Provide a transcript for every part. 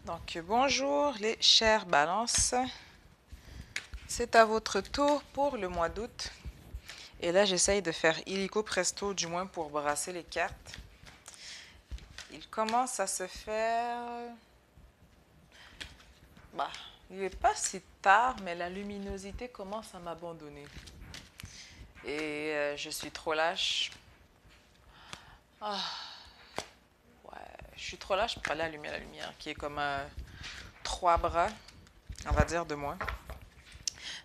Donc, bonjour les chères balances. C'est à votre tour pour le mois d'août. Et là, j'essaye de faire illico presto, du moins pour brasser les cartes. Il commence à se faire... Bah, il n'est pas si tard, mais la luminosité commence à m'abandonner. Et je suis trop lâche. Ah, ouais, je suis trop lâche pour aller allumer la lumière, qui est comme 3 bras, on va dire, de moi.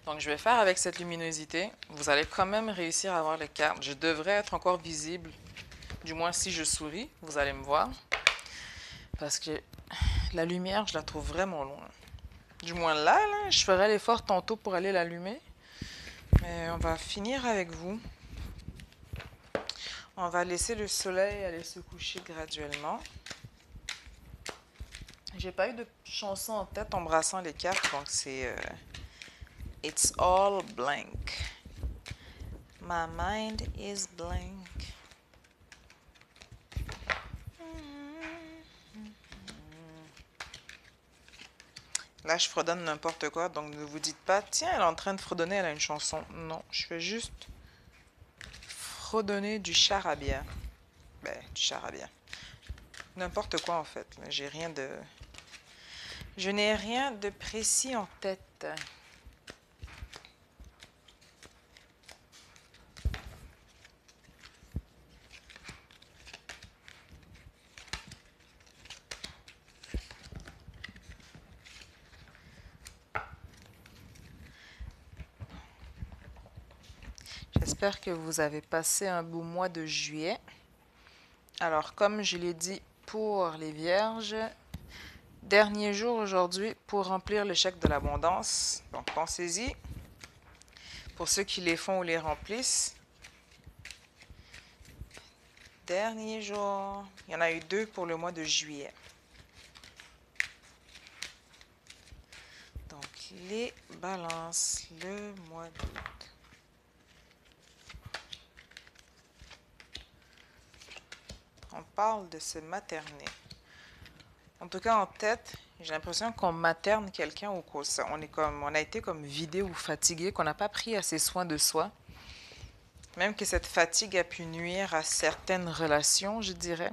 Donc, je vais faire avec cette luminosité. Vous allez quand même réussir à voir les cartes. Je devrais être encore visible. Du moins, si je souris, vous allez me voir. Parce que la lumière, je la trouve vraiment loin. Du moins là, je ferai l'effort tantôt pour aller l'allumer. Mais on va finir avec vous. On va laisser le soleil aller se coucher graduellement. J'ai pas eu de chanson en tête en brassant les cartes, donc c'est... It's all blank. My mind is blank. Là, je fredonne n'importe quoi, donc ne vous dites pas, tiens, elle est en train de fredonner, elle a une chanson. Non, je fais juste fredonner du charabia. Ben, du charabia. N'importe quoi, en fait. J'ai rien de... Je n'ai rien de précis en tête. J'espère que vous avez passé un beau mois de juillet. Alors, comme je l'ai dit pour les vierges, dernier jour aujourd'hui pour remplir le chèque de l'abondance. Donc, pensez-y. Pour ceux qui les font ou les remplissent. Dernier jour. Il y en a eu 2 pour le mois de juillet. Donc, les balances, le mois d'août. On parle de se materner. En tout cas, en tête, j'ai l'impression qu'on materne quelqu'un ou on a été comme vidé ou fatigué, qu'on n'a pas pris assez soin de soi. Même que cette fatigue a pu nuire à certaines relations, je dirais.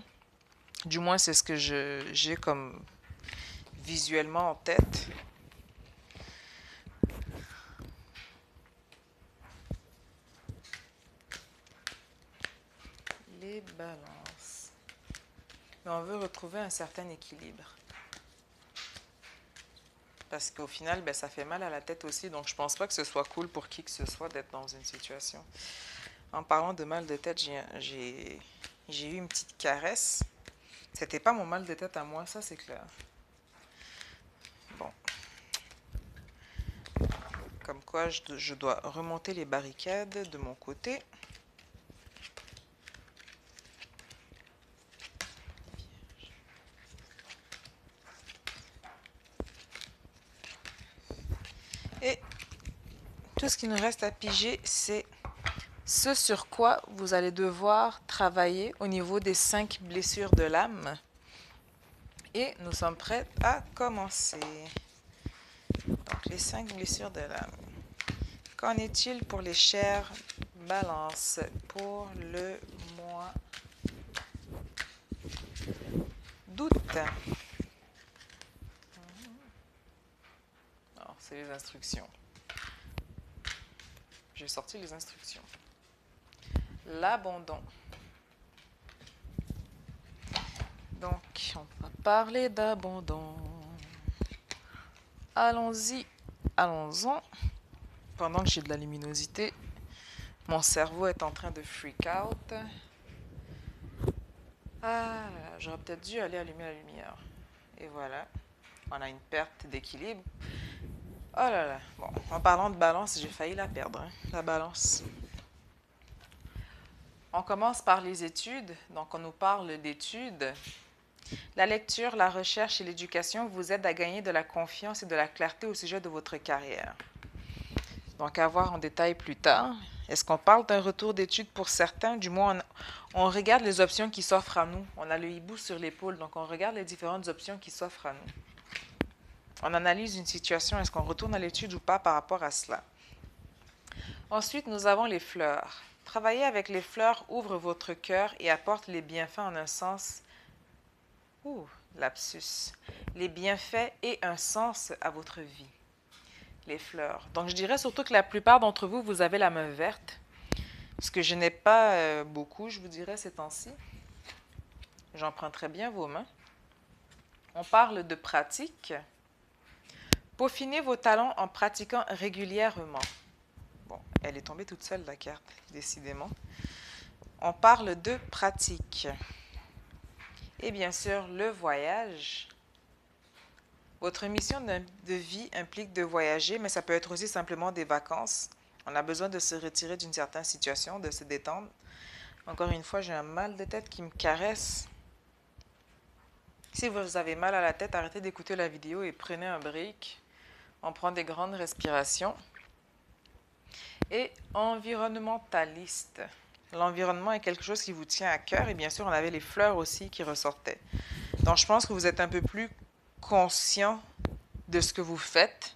Du moins, c'est ce que j'ai comme visuellement en tête. Les balances. Mais on veut retrouver un certain équilibre. Parce qu'au final, ben, ça fait mal à la tête aussi. Donc, je pense pas que ce soit cool pour qui que ce soit d'être dans une situation. En parlant de mal de tête, j'ai eu une petite caresse. C'était pas mon mal de tête à moi, ça c'est clair. Bon. Comme quoi, je dois remonter les barricades de mon côté. Et tout ce qu'il nous reste à piger, c'est ce sur quoi vous allez devoir travailler au niveau des 5 blessures de l'âme. Et nous sommes prêts à commencer. Donc, les 5 blessures de l'âme. Qu'en est-il pour les chères balances pour le mois d'août? Alors, c'est les instructions. J'ai sorti les instructions. L'abandon. Donc, on va parler d'abandon. Allons-y, allons-en. Pendant que j'ai de la luminosité, mon cerveau est en train de freak out. Ah, j'aurais peut-être dû aller allumer la lumière. Et voilà, on a une perte d'équilibre. Oh là là, bon, en parlant de balance, j'ai failli la perdre, hein, la balance. On commence par les études, donc on nous parle d'études. La lecture, la recherche et l'éducation vous aident à gagner de la confiance et de la clarté au sujet de votre carrière. Donc, à voir en détail plus tard. Est-ce qu'on parle d'un retour d'études pour certains? Du moins, on regarde les options qui s'offrent à nous. On a le hibou sur l'épaule, donc on regarde les différentes options qui s'offrent à nous. On analyse une situation, est-ce qu'on retourne à l'étude ou pas par rapport à cela. Ensuite, nous avons les fleurs. Travailler avec les fleurs ouvre votre cœur et apporte les bienfaits en un sens. Lapsus. Les bienfaits et un sens à votre vie. Les fleurs. Donc, je dirais surtout que la plupart d'entre vous, vous avez la main verte. Parce que je n'ai pas beaucoup, je vous dirais, ces temps-ci. J'en prends très bien vos mains. On parle de pratique. Peaufinez vos talents en pratiquant régulièrement. Bon, elle est tombée toute seule, la carte, décidément. On parle de pratique. Et bien sûr, le voyage. Votre mission de vie implique de voyager, mais ça peut être aussi simplement des vacances. On a besoin de se retirer d'une certaine situation, de se détendre. Encore une fois, j'ai un mal de tête qui me caresse. Si vous avez mal à la tête, arrêtez d'écouter la vidéo et prenez un break. On prend des grandes respirations. Et environnementaliste. L'environnement est quelque chose qui vous tient à cœur. Et bien sûr, on avait les fleurs aussi qui ressortaient. Donc, je pense que vous êtes un peu plus conscient de ce que vous faites,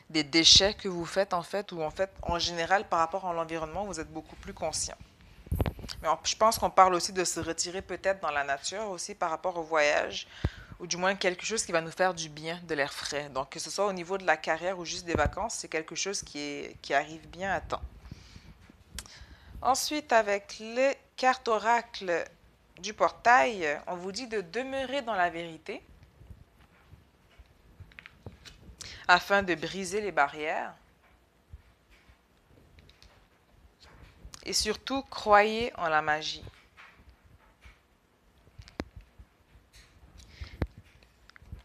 des déchets que vous faites en fait, ou en fait, en général, par rapport à l'environnement, vous êtes beaucoup plus conscient. Mais je pense qu'on parle aussi de se retirer peut-être dans la nature aussi par rapport au voyage, ou du moins quelque chose qui va nous faire du bien, de l'air frais. Donc, que ce soit au niveau de la carrière ou juste des vacances, c'est quelque chose qui arrive bien à temps. Ensuite, avec les cartes oracles du portail, on vous dit de demeurer dans la vérité afin de briser les barrières. Et surtout, croyez en la magie.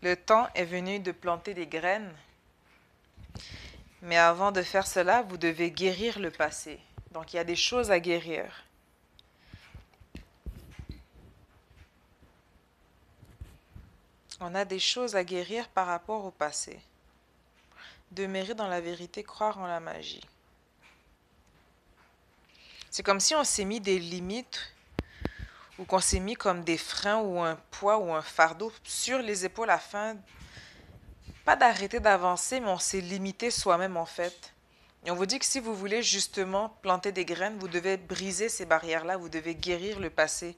Le temps est venu de planter des graines. Mais avant de faire cela, vous devez guérir le passé. Donc, il y a des choses à guérir. On a des choses à guérir par rapport au passé. Demeurer dans la vérité, croire en la magie. C'est comme si on s'est mis des limites ou qu'on s'est mis comme des freins ou un poids ou un fardeau sur les épaules afin, pas d'arrêter d'avancer, mais on s'est limité soi-même en fait. Et on vous dit que si vous voulez justement planter des graines, vous devez briser ces barrières-là, vous devez guérir le passé.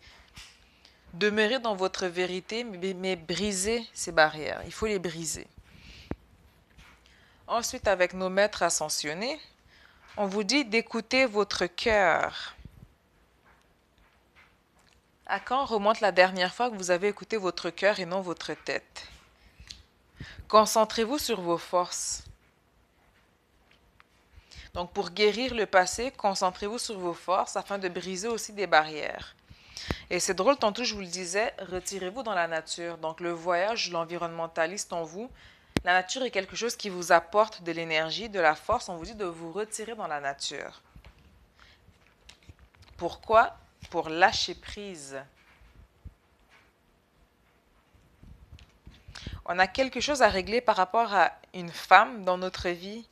Demeurez dans votre vérité, mais briser ces barrières. Il faut les briser. Ensuite, avec nos maîtres ascensionnés, on vous dit d'écouter votre cœur. À quand remonte la dernière fois que vous avez écouté votre cœur et non votre tête? Concentrez-vous sur vos forces. Donc, pour guérir le passé, concentrez-vous sur vos forces afin de briser aussi des barrières. Et c'est drôle, tantôt je vous le disais, retirez-vous dans la nature. Donc, le voyage, l'environnementaliste en vous, la nature est quelque chose qui vous apporte de l'énergie, de la force. On vous dit de vous retirer dans la nature. Pourquoi? Pour lâcher prise. On a quelque chose à régler par rapport à une femme dans notre vie,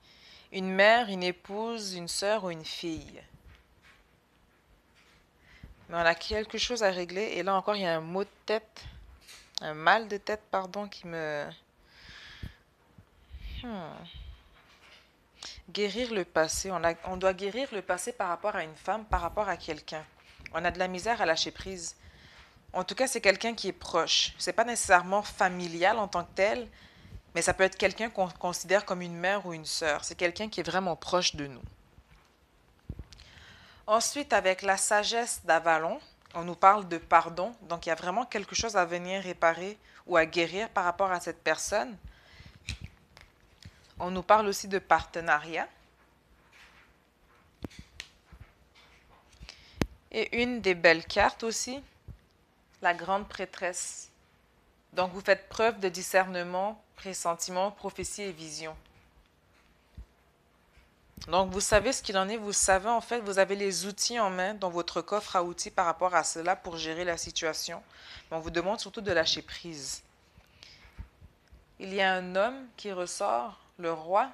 une mère, une épouse, une sœur ou une fille. Mais on a quelque chose à régler et là encore il y a un mot de tête, un mal de tête, pardon, qui me... Guérir le passé. On doit guérir le passé par rapport à une femme, par rapport à quelqu'un. On a de la misère à lâcher prise. En tout cas, c'est quelqu'un qui est proche. C'est pas nécessairement familial en tant que tel, mais ça peut être quelqu'un qu'on considère comme une mère ou une sœur. C'est quelqu'un qui est vraiment proche de nous. Ensuite, avec la sagesse d'Avalon, on nous parle de pardon. Donc, il y a vraiment quelque chose à venir réparer ou à guérir par rapport à cette personne. On nous parle aussi de partenariat. Et une des belles cartes aussi, la grande prêtresse. Donc, vous faites preuve de discernement, pressentiment, prophétie et vision. Donc, vous savez ce qu'il en est, vous savez en fait, vous avez les outils en main dans votre coffre à outils par rapport à cela pour gérer la situation. Mais on vous demande surtout de lâcher prise. Il y a un homme qui ressort, le roi.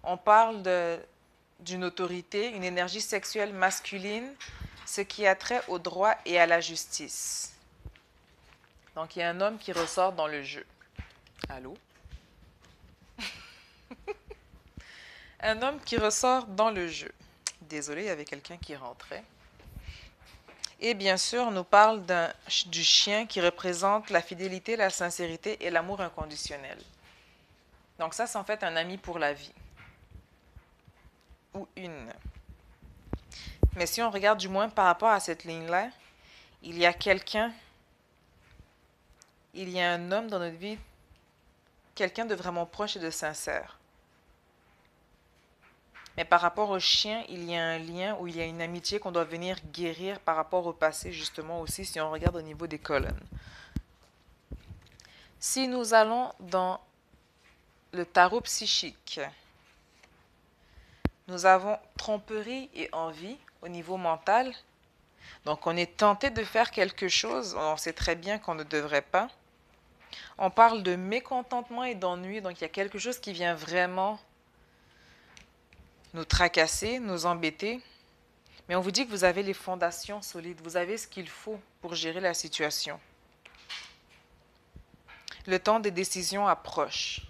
On parle d'une autorité, une énergie sexuelle masculine, ce qui a trait au droit et à la justice. Donc, il y a un homme qui ressort dans le jeu. Allô? Un homme qui ressort dans le jeu. Désolé, il y avait quelqu'un qui rentrait. Et bien sûr, on nous parle du chien qui représente la fidélité, la sincérité et l'amour inconditionnel. Donc ça, c'est en fait un ami pour la vie. Ou une. Mais si on regarde du moins par rapport à cette ligne-là, il y a quelqu'un, il y a un homme dans notre vie, quelqu'un de vraiment proche et de sincère. Mais par rapport au chien, il y a un lien où il y a une amitié qu'on doit venir guérir par rapport au passé, justement aussi, si on regarde au niveau des colonnes. Si nous allons dans le tarot psychique, nous avons tromperie et envie au niveau mental. Donc, on est tenté de faire quelque chose, on sait très bien qu'on ne devrait pas. On parle de mécontentement et d'ennui, donc il y a quelque chose qui vient vraiment nous tracasser, nous embêter. Mais on vous dit que vous avez les fondations solides, vous avez ce qu'il faut pour gérer la situation. Le temps des décisions approche.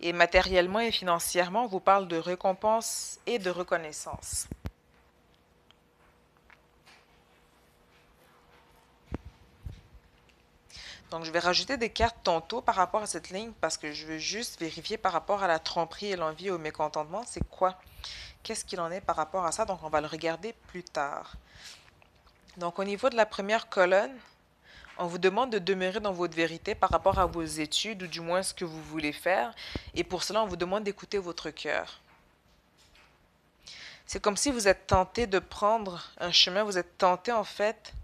Et matériellement et financièrement, on vous parle de récompense et de reconnaissance. Donc, je vais rajouter des cartes tantôt par rapport à cette ligne parce que je veux juste vérifier par rapport à la tromperie et l'envie et au mécontentement, c'est quoi? Qu'est-ce qu'il en est par rapport à ça? Donc, on va le regarder plus tard. Donc, au niveau de la première colonne, on vous demande de demeurer dans votre vérité par rapport à vos études ou du moins ce que vous voulez faire. Et pour cela, on vous demande d'écouter votre cœur. C'est comme si vous êtes tenté de prendre un chemin, vous êtes tenté en fait.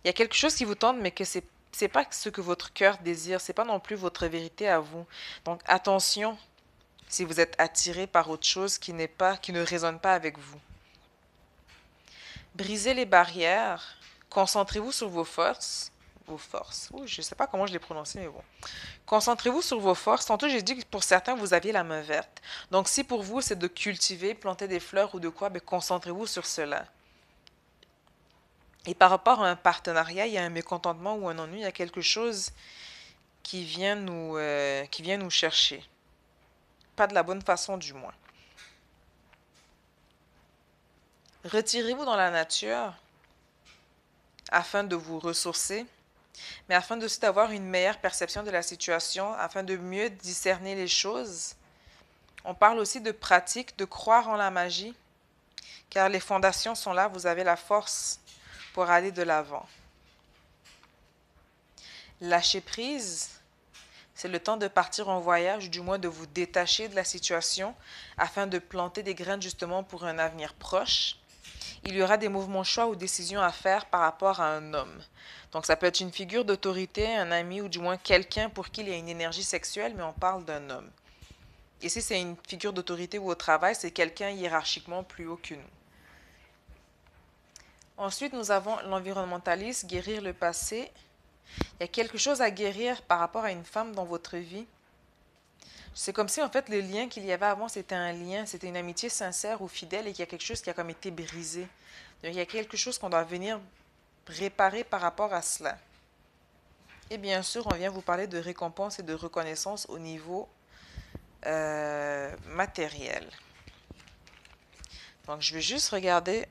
Il y a quelque chose qui vous tente, mais que c'est pas ce que votre cœur désire, c'est pas non plus votre vérité à vous. Donc attention si vous êtes attiré par autre chose qui ne résonne pas avec vous. Brisez les barrières, concentrez-vous sur vos forces. Vos forces. Ouh, je ne sais pas comment je l'ai prononcé, mais bon. Concentrez-vous sur vos forces. Tantôt, j'ai dit que pour certains, vous aviez la main verte. Donc, si pour vous, c'est de cultiver, planter des fleurs ou de quoi, ben, concentrez-vous sur cela. Et par rapport à un partenariat, il y a un mécontentement ou un ennui, il y a quelque chose qui vient nous chercher. Pas de la bonne façon, du moins. Retirez-vous dans la nature afin de vous ressourcer, mais afin aussi d'avoir une meilleure perception de la situation, afin de mieux discerner les choses. On parle aussi de pratique, de croire en la magie, car les fondations sont là, vous avez la force pour aller de l'avant. Lâcher prise, c'est le temps de partir en voyage, du moins de vous détacher de la situation, afin de planter des graines justement pour un avenir proche. Il y aura des mouvements, choix ou décisions à faire par rapport à un homme. Donc ça peut être une figure d'autorité, un ami ou du moins quelqu'un pour qui il y a une énergie sexuelle, mais on parle d'un homme. Et si c'est une figure d'autorité ou au travail, c'est quelqu'un hiérarchiquement plus haut que nous. Ensuite, nous avons l'environnementaliste, guérir le passé. Il y a quelque chose à guérir par rapport à une femme dans votre vie. C'est comme si en fait le lien qu'il y avait avant, c'était un lien, c'était une amitié sincère ou fidèle et qu'il y a quelque chose qui a comme été brisé. Donc, il y a quelque chose qu'on doit venir réparer par rapport à cela. Et bien sûr, on vient vous parler de récompense et de reconnaissance au niveau matériel. Donc, je vais juste regarder.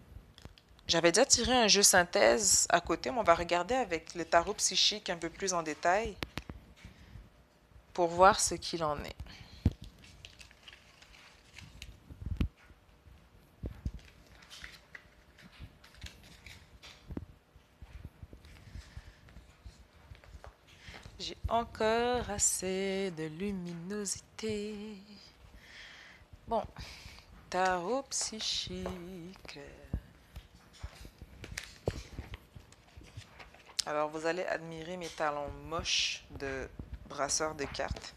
J'avais déjà tiré un jeu synthèse à côté, mais on va regarder avec le tarot psychique un peu plus en détail pour voir ce qu'il en est. J'ai encore assez de luminosité. Bon, tarot psychique. Alors, vous allez admirer mes talons moches de brasseur de cartes.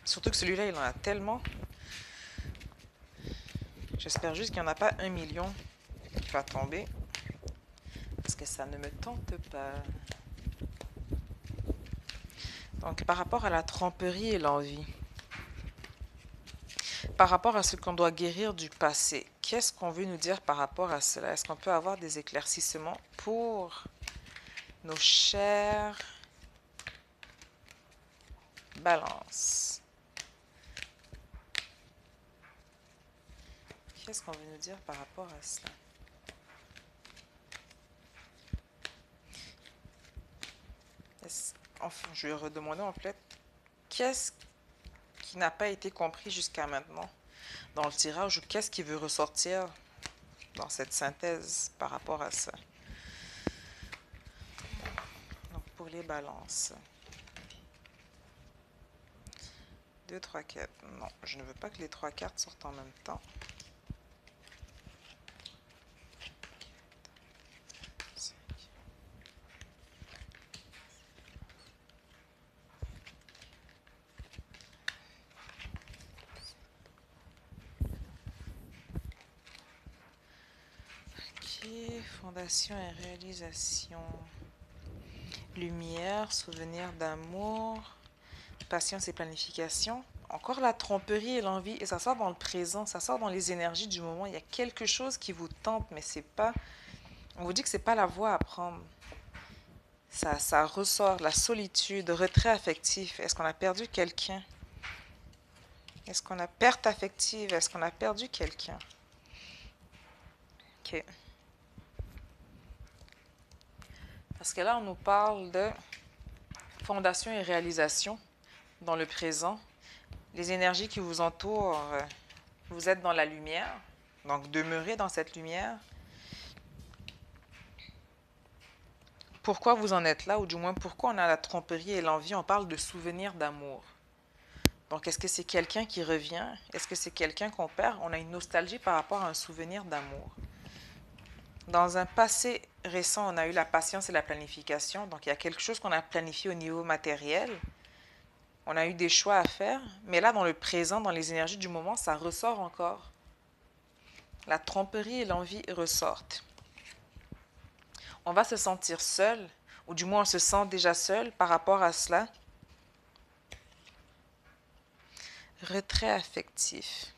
Surtout que celui-là, il en a tellement. J'espère juste qu'il n'y en a pas 1 million qui va tomber. Parce que ça ne me tente pas. Donc, par rapport à la tromperie et l'envie, par rapport à ce qu'on doit guérir du passé, qu'est-ce qu'on veut nous dire par rapport à cela? Est-ce qu'on peut avoir des éclaircissements pour nos chères balances? Qu'est-ce qu'on veut nous dire par rapport à cela? Enfin, je vais redemander en fait, qu'est-ce qui n'a pas été compris jusqu'à maintenant dans le tirage ou qu'est-ce qui veut ressortir dans cette synthèse par rapport à ça? Donc, pour les balances. 2, 3, 4. Non, je ne veux pas que les 3 cartes sortent en même temps. 5. Ok, fondation et réalisation. Lumière, souvenir d'amour, patience et planification. Encore la tromperie et l'envie, et ça sort dans le présent, ça sort dans les énergies du moment. Il y a quelque chose qui vous tente, mais c'est pas. On vous dit que c'est pas la voie à prendre. Ça ressort, la solitude, retrait affectif. Est-ce qu'on a perdu quelqu'un? Est-ce qu'on a perte affective? Est-ce qu'on a perdu quelqu'un? Ok. Parce que là, on nous parle de fondation et réalisation dans le présent. Les énergies qui vous entourent, vous êtes dans la lumière. Donc, demeurez dans cette lumière. Pourquoi vous en êtes là, ou du moins pourquoi on a la tromperie et l'envie? On parle de souvenirs d'amour. Donc, est-ce que c'est quelqu'un qui revient? Est-ce que c'est quelqu'un qu'on perd? On a une nostalgie par rapport à un souvenir d'amour. Dans un passé récent, on a eu la patience et la planification. Donc, il y a quelque chose qu'on a planifié au niveau matériel. On a eu des choix à faire. Mais là, dans le présent, dans les énergies du moment, ça ressort encore. La tromperie et l'envie ressortent. On va se sentir seul, ou du moins on se sent déjà seul par rapport à cela. Retrait affectif.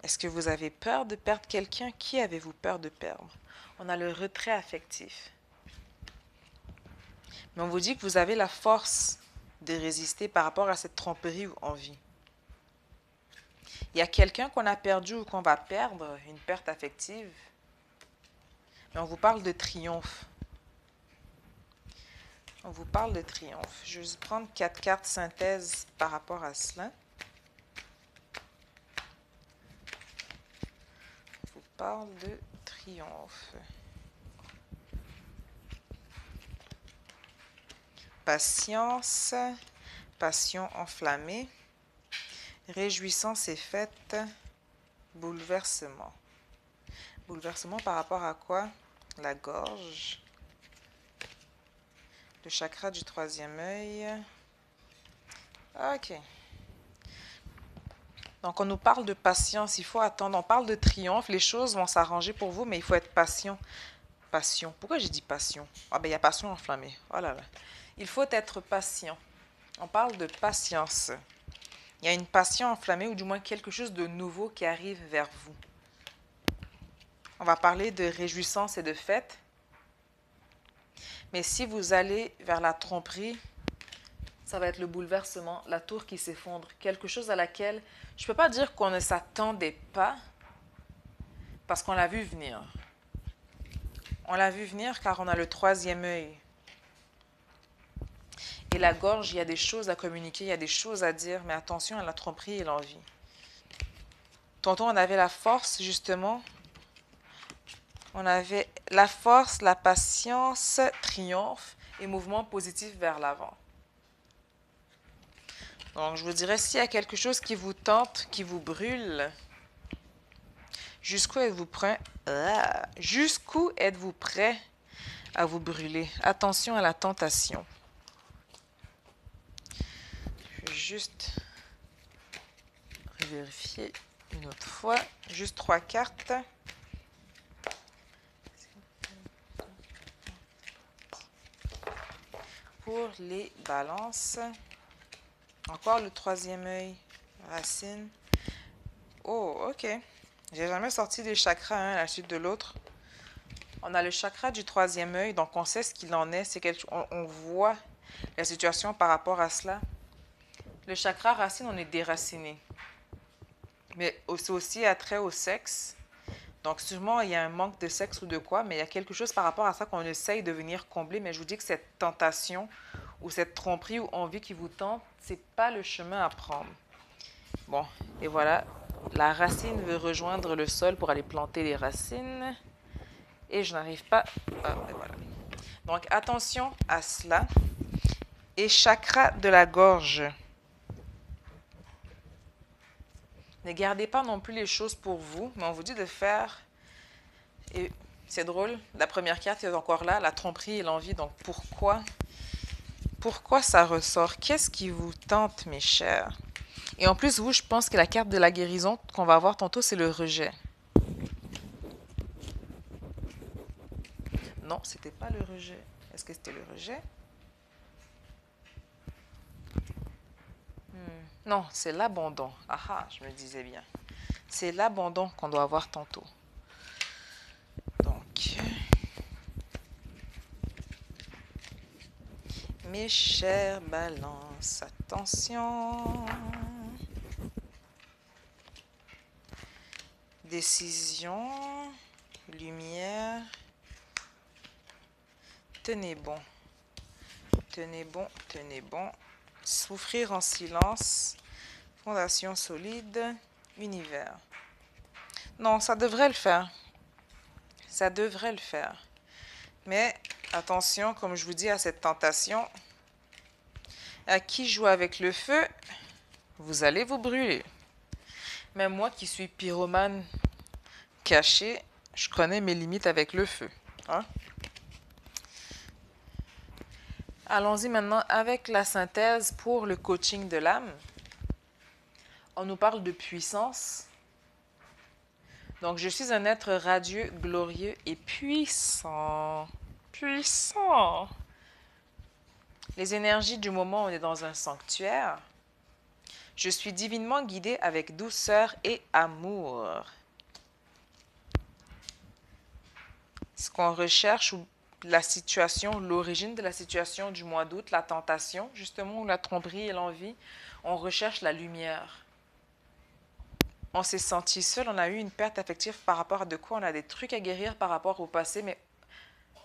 Est-ce que vous avez peur de perdre quelqu'un? Qui avez-vous peur de perdre? On a le retrait affectif. Mais on vous dit que vous avez la force de résister par rapport à cette tromperie ou envie. Il y a quelqu'un qu'on a perdu ou qu'on va perdre, une perte affective. Mais on vous parle de triomphe. On vous parle de triomphe. Je vais prendre 4 cartes synthèse par rapport à cela. On vous parle de triomphe. Patience, passion enflammée, réjouissance et fête, bouleversement. Bouleversement par rapport à quoi? La gorge, le chakra du troisième œil. Ok. Donc, on nous parle de patience, il faut attendre. On parle de triomphe, les choses vont s'arranger pour vous, mais il faut être patient. Passion. Pourquoi j'ai dit passion? Ah ben, il y a passion enflammée. Oh là là. Il faut être patient. On parle de patience. Il y a une passion enflammée ou du moins quelque chose de nouveau qui arrive vers vous. On va parler de réjouissance et de fête. Mais si vous allez vers la tromperie, ça va être le bouleversement, la tour qui s'effondre. Quelque chose à laquelle je ne peux pas dire qu'on ne s'attendait pas parce qu'on l'a vu venir. On l'a vu venir car on a le troisième œil. Et la gorge, il y a des choses à communiquer, il y a des choses à dire, mais attention à la tromperie et l'envie. Tantôt, on avait la force, justement. On avait la force, la patience, triomphe et mouvement positif vers l'avant. Donc, je vous dirais, s'il y a quelque chose qui vous tente, qui vous brûle, jusqu'où êtes-vous prêt? Jusqu'où êtes-vous prêt à vous brûler? Attention à la tentation. Je vais juste vérifier une autre fois. Juste 3 cartes. Pour les balances. Encore le troisième œil. Racine. Oh, ok. J'ai jamais sorti des chakras un à la suite de l'autre. On a le chakra du troisième œil, donc on sait ce qu'il en est. On voit la situation par rapport à cela. Le chakra racine, on est déraciné. Mais c'est aussi attrait au sexe. Donc, sûrement, il y a un manque de sexe ou de quoi, mais il y a quelque chose par rapport à ça qu'on essaye de venir combler. Mais je vous dis que cette tentation ou cette tromperie ou envie qui vous tente, c'est pas le chemin à prendre. Bon, et voilà. La racine veut rejoindre le sol pour aller planter les racines. Et je n'arrive pas... Ah, et voilà. Donc, attention à cela. Et chakra de la gorge. Ne gardez pas non plus les choses pour vous, mais on vous dit de faire... Et c'est drôle, la première carte est encore là, la tromperie et l'envie. Donc, pourquoi ça ressort? Qu'est-ce qui vous tente, mes chers? Et en plus, vous, je pense que la carte de la guérison qu'on va voir tantôt, c'est le rejet. Non, c'était pas le rejet. Est-ce que c'était le rejet? Non, c'est l'abandon. Ah ah, je me disais bien. C'est l'abandon qu'on doit avoir tantôt. Donc, mes chers balances, attention. Décision, lumière. Tenez bon. Tenez bon, tenez bon. Souffrir en silence. Fondation solide. Univers. Non, ça devrait le faire. Ça devrait le faire. Mais attention, comme je vous dis, à cette tentation. À qui joue avec le feu, vous allez vous brûler. Même moi qui suis pyromane caché, je connais mes limites avec le feu. Hein? Allons-y maintenant avec la synthèse pour le coaching de l'âme. On nous parle de puissance. Donc, je suis un être radieux, glorieux et puissant. Puissant. Les énergies du moment, on est dans un sanctuaire. Je suis divinement guidé avec douceur et amour. Ce qu'on recherche, ou la situation, l'origine de la situation du mois d'août, la tentation, justement, ou la tromperie et l'envie, on recherche la lumière. On s'est senti seul, on a eu une perte affective par rapport à de quoi, on a des trucs à guérir par rapport au passé, mais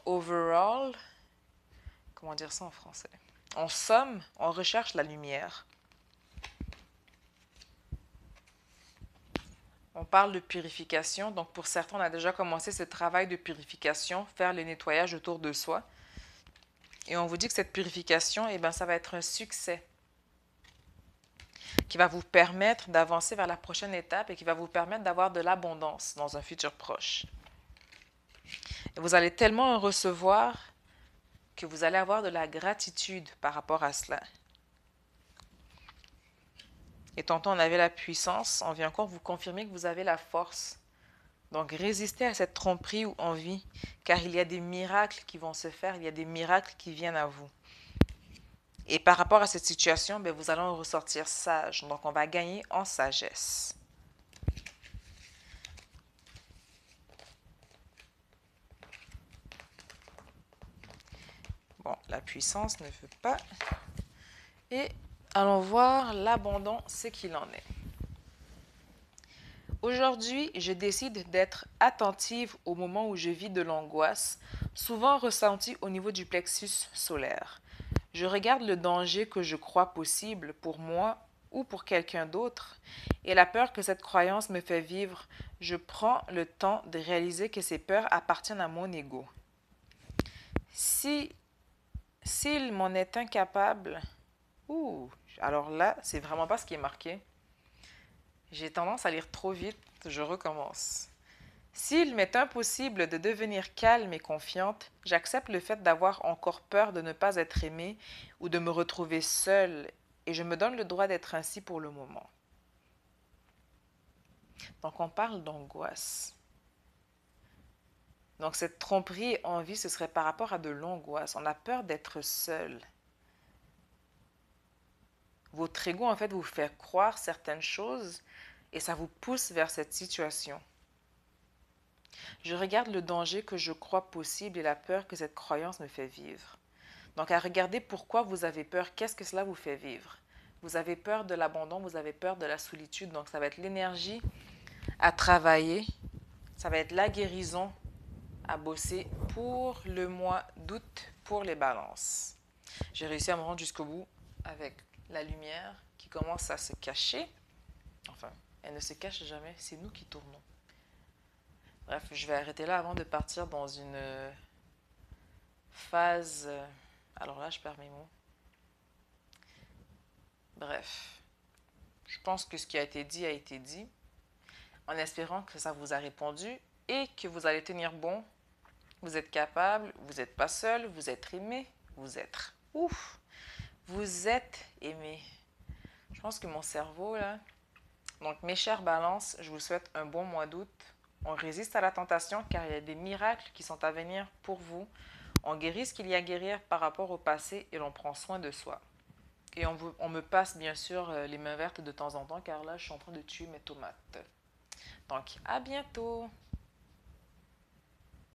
overall, comment dire ça en français? En somme, on recherche la lumière. On parle de purification, donc pour certains, on a déjà commencé ce travail de purification, faire le nettoyage autour de soi. Et on vous dit que cette purification, eh bien, ça va être un succès qui va vous permettre d'avancer vers la prochaine étape et qui va vous permettre d'avoir de l'abondance dans un futur proche. Et vous allez tellement en recevoir que vous allez avoir de la gratitude par rapport à cela. Et tantôt on avait la puissance, on vient encore vous confirmer que vous avez la force. Donc résistez à cette tromperie ou envie, car il y a des miracles qui vont se faire, il y a des miracles qui viennent à vous. Et par rapport à cette situation, ben, vous allez en ressortir sage. Donc on va gagner en sagesse. Bon, la puissance ne veut pas. Et allons voir l'abandon, ce qu'il en est. Aujourd'hui, je décide d'être attentive au moment où je vis de l'angoisse, souvent ressentie au niveau du plexus solaire. Je regarde le danger que je crois possible pour moi ou pour quelqu'un d'autre, et la peur que cette croyance me fait vivre, je prends le temps de réaliser que ces peurs appartiennent à mon ego. S'il m'en est incapable, alors là, c'est vraiment pas ce qui est marqué. J'ai tendance à lire trop vite, je recommence. S'il m'est impossible de devenir calme et confiante, j'accepte le fait d'avoir encore peur de ne pas être aimée ou de me retrouver seule, et je me donne le droit d'être ainsi pour le moment. Donc on parle d'angoisse. Donc cette tromperie et envie, ce serait par rapport à de l'angoisse. On a peur d'être seul. Votre ego, en fait, vous fait croire certaines choses et ça vous pousse vers cette situation. Je regarde le danger que je crois possible et la peur que cette croyance me fait vivre. Donc, à regarder pourquoi vous avez peur, qu'est-ce que cela vous fait vivre. Vous avez peur de l'abandon, vous avez peur de la solitude. Donc, ça va être l'énergie à travailler. Ça va être la guérison à bosser pour le mois d'août pour les balances. J'ai réussi à me rendre jusqu'au bout avec la lumière qui commence à se cacher. Enfin, elle ne se cache jamais, c'est nous qui tournons. Bref, je vais arrêter là avant de partir dans une phase... Alors là, je perds mes mots. Bref, je pense que ce qui a été dit, en espérant que ça vous a répondu et que vous allez tenir bon. Vous êtes capable, vous n'êtes pas seul, vous êtes aimé, vous êtes ouf, vous êtes aimé. Je pense que mon cerveau là. Donc mes chers balances, je vous souhaite un bon mois d'août. On résiste à la tentation car il y a des miracles qui sont à venir pour vous. On guérit ce qu'il y a à guérir par rapport au passé et l'on prend soin de soi. Et on me passe bien sûr les mains vertes de temps en temps car là je suis en train de tuer mes tomates. Donc à bientôt.